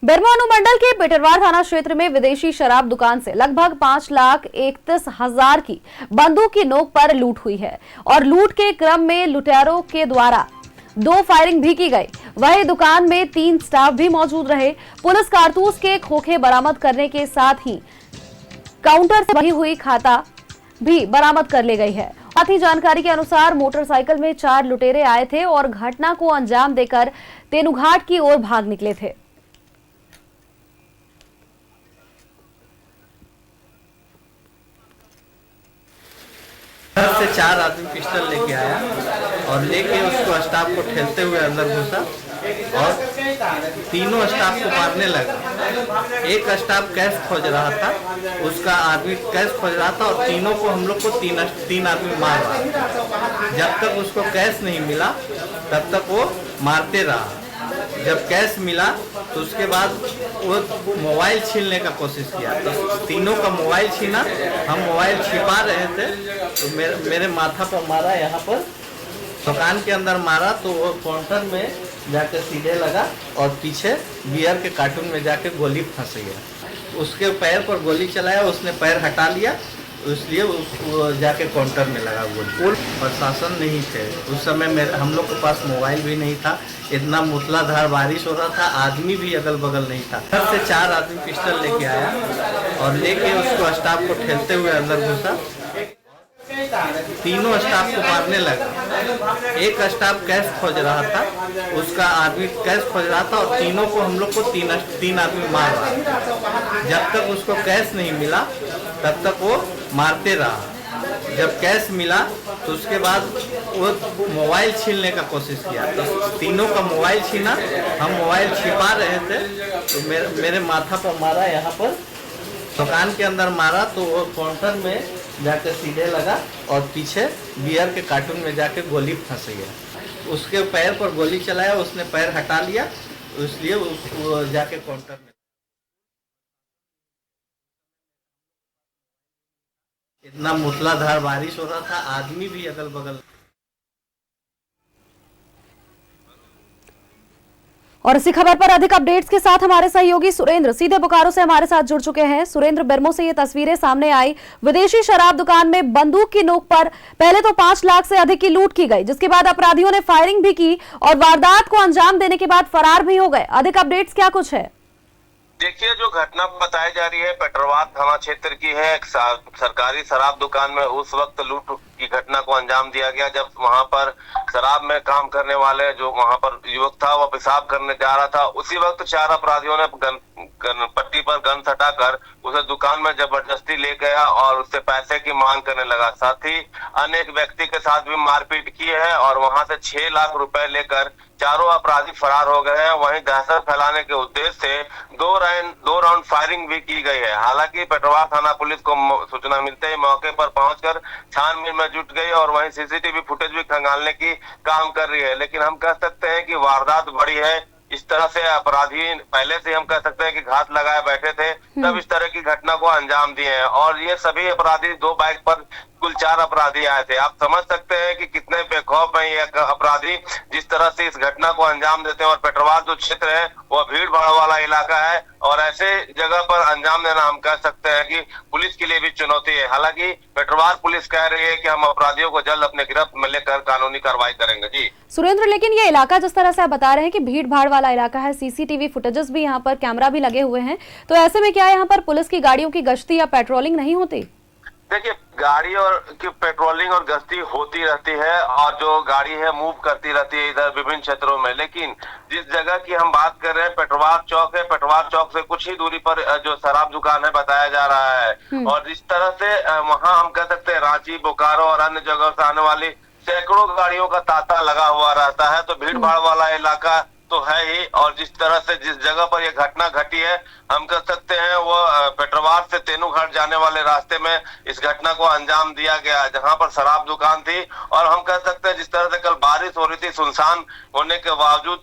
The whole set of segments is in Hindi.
बेरमो अनुमंडल के पेटरवार थाना क्षेत्र में विदेशी शराब दुकान से लगभग 5,31,000 की बंदूक की नोक पर लूट हुई है और लूट के क्रम में लुटेरों के द्वारा 2 फायरिंग भी की गई। वहीं दुकान में 3 स्टाफ भी मौजूद रहे। पुलिस कारतूस के खोखे बरामद करने के साथ ही काउंटर से बही हुई खाता भी बरामद कर ले गई है। साथ ही जानकारी के अनुसार मोटरसाइकिल में 4 लुटेरे आए थे और घटना को अंजाम देकर तेनुघाट की ओर भाग निकले थे। घर से 4 आदमी पिस्टल लेके आया और लेके उसको स्टाफ को ठेलते हुए अंदर घुसा और तीनों स्टाफ को मारने लगा। एक स्टाफ कैश खोज रहा था, उसका आदमी कैश खोज रहा था और तीनों को हम लोग को तीन आदमी मार रहा था। जब तक उसको कैश नहीं मिला तब तक वो मारते रहा। जब कैश मिला तो उसके बाद वो मोबाइल छीनने का कोशिश किया, तो तीनों का मोबाइल छीना। हम मोबाइल छिपा रहे थे तो मेरे माथा पर मारा, यहाँ पर दुकान के अंदर मारा तो वो काउंटर में जाकर सीधे लगा और पीछे बियर के कार्टून में जाकर गोली फंस गया। उसके पैर पर गोली चलाया, उसने पैर हटा लिया, इसलिए वो जाके काउंटर में लगा गोली। प्रशासन नहीं थे उस समय, हम लोग के पास मोबाइल भी नहीं था। इतना मूसलाधार बारिश हो रहा था, आदमी भी अगल बगल नहीं था। घर से 4 आदमी पिस्टल लेके आया और लेके उसको स्टाफ को ठेलते हुए अंदर घुसा। तीनों स्टाफ को मारने लगा। एक स्टाफ कैश खोज रहा था, उसका आदमी कैश खोज रहा था और तीनों को हम लोग को तीन आदमी मार रहा था। जब तक उसको कैश नहीं मिला तब तक वो मारते रहा। जब कैश मिला तो उसके बाद वो मोबाइल छीनने का कोशिश किया, तो तीनों का मोबाइल छीना। हम मोबाइल छिपा रहे थे तो मेरे माथा पर मारा, यहाँ पर दुकान के अंदर मारा तो वो काउंटर में जाकर सीधे लगा और पीछे बियर के कार्टून में जाकर गोली फंस गया। उसके पैर पर गोली चलाया, उसने पैर हटा लिया, इसलिए वो जाके काउंटर में। इतना मूसलाधार बारिश हो रहा था, आदमी भी अगल बगल। और इसी खबर पर अधिक अपडेट्स के साथ हमारे सहयोगी सुरेंद्र सीधे बोकारो से हमारे साथ जुड़ चुके हैं। सुरेंद्र, बेरमो से ये तस्वीरें सामने आई, विदेशी शराब दुकान में बंदूक की नोक पर पहले तो 5 लाख से अधिक की लूट की गई, जिसके बाद अपराधियों ने फायरिंग भी की और वारदात को अंजाम देने के बाद फरार भी हो गए। अधिक अपडेट्स क्या कुछ है? देखिए, जो घटना बताई जा रही है पेटरवार थाना क्षेत्र की है। एक सरकारी शराब दुकान में उस वक्त लूट की घटना को अंजाम दिया गया जब वहां पर शराब में काम करने वाले जो वहां पर युवक था वो पेशाब करने जा रहा था। उसी वक्त 4 अपराधियों ने पट्टी पर गन सटाकर उसे दुकान में जबरदस्ती ले गया और उससे पैसे की मांग करने लगा। साथ ही अन्य एक व्यक्ति के साथ भी मारपीट की है और वहां से 6 लाख रुपए लेकर चारों अपराधी फरार हो गए हैं। वहीं दहशत फैलाने के उद्देश्य से 2 राउंड फायरिंग भी की गई है। हालांकि पेटरवार थाना पुलिस को सूचना मिलते ही मौके पर पहुंचकर छानबीन में जुट गई और वहीं सीसीटीवी फुटेज भी खंगालने की काम कर रही है। लेकिन हम कह सकते हैं कि वारदात बड़ी है। इस तरह से अपराधी पहले से हम कह सकते हैं कि घात लगाए बैठे थे, तब इस तरह की घटना को अंजाम दिए हैं। और ये सभी अपराधी 2 बाइक पर कुल 4 अपराधी आए थे। आप समझ सकते हैं कि कितने बेखौफ हैं ये अपराधी, जिस तरह से इस घटना को अंजाम देते हैं। और पेटरवार जो क्षेत्र है वह भीड़ भाड़ वाला इलाका है और ऐसे जगह पर अंजाम देना हम कह सकते हैं कि पुलिस के लिए भी चुनौती है। हालांकि पेटरवार पुलिस कह रही है कि हम अपराधियों को जल्द अपने गिरफ्त में लेकर कानूनी कार्रवाई करेंगे। जी सुरेंद्र, लेकिन ये इलाका जिस तरह से आप बता रहे हैं कि भीड़ भाड़ वाला इलाका है, सीसीटीवी फुटेजेस भी यहाँ पर, कैमरा भी लगे हुए हैं, तो ऐसे में क्या यहाँ पर पुलिस की गाड़ियों की गश्ती या पेट्रोलिंग नहीं होती? देखिए, गाड़ी और की पेट्रोलिंग और गश्ती होती रहती है और जो गाड़ी है मूव करती रहती है इधर विभिन्न क्षेत्रों में। लेकिन जिस जगह की हम बात कर रहे हैं पेटरवार चौक है, पेटरवार चौक से कुछ ही दूरी पर जो शराब दुकान है बताया जा रहा है। और जिस तरह से वहां हम कह सकते हैं रांची, बोकारो और अन्य जगहों से आने वाली सैकड़ों गाड़ियों का तांता लगा हुआ रहता है, तो भीड़ भाड़ वाला इलाका तो है ही। और जिस तरह से जिस जगह पर यह घटना घटी है हम कह सकते हैं वो पेटरवार से तेनुघाट जाने वाले रास्ते में इस घटना को अंजाम दिया गया, जहां पर शराब दुकान थी। और हम कह सकते हैं जिस तरह से कल बारिश हो रही थी, सुनसान होने के बावजूद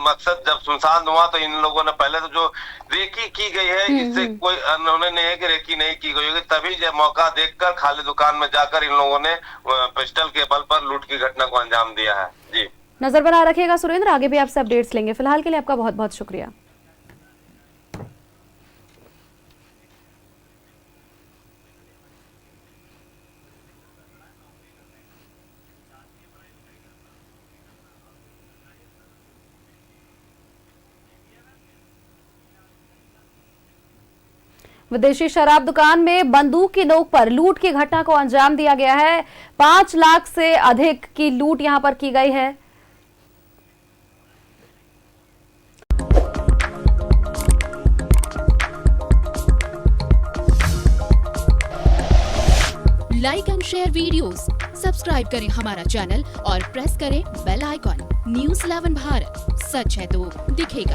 मकसद जब सुनसान हुआ तो इन लोगों ने पहले तो जो रेकी की गई है, इससे कोई उन्होंने नहीं है कि रेकी नहीं की गई होगी, तभी जब मौका देखकर खाली दुकान में जाकर इन लोगों ने पिस्टल के बल पर लूट की घटना को अंजाम दिया है। जी, नजर बना रखिएगा सुरेंद्र, आगे भी आपसे अपडेट्स लेंगे। फिलहाल के लिए आपका बहुत बहुत शुक्रिया। विदेशी शराब दुकान में बंदूक की नोक पर लूट की घटना को अंजाम दिया गया है। 5 लाख से अधिक की लूट यहां पर की गई है। Like and share videos, subscribe करें हमारा चैनल और प्रेस करें बेल आइकॉन। न्यूज़ 11 भारत, सच है तो दिखेगा।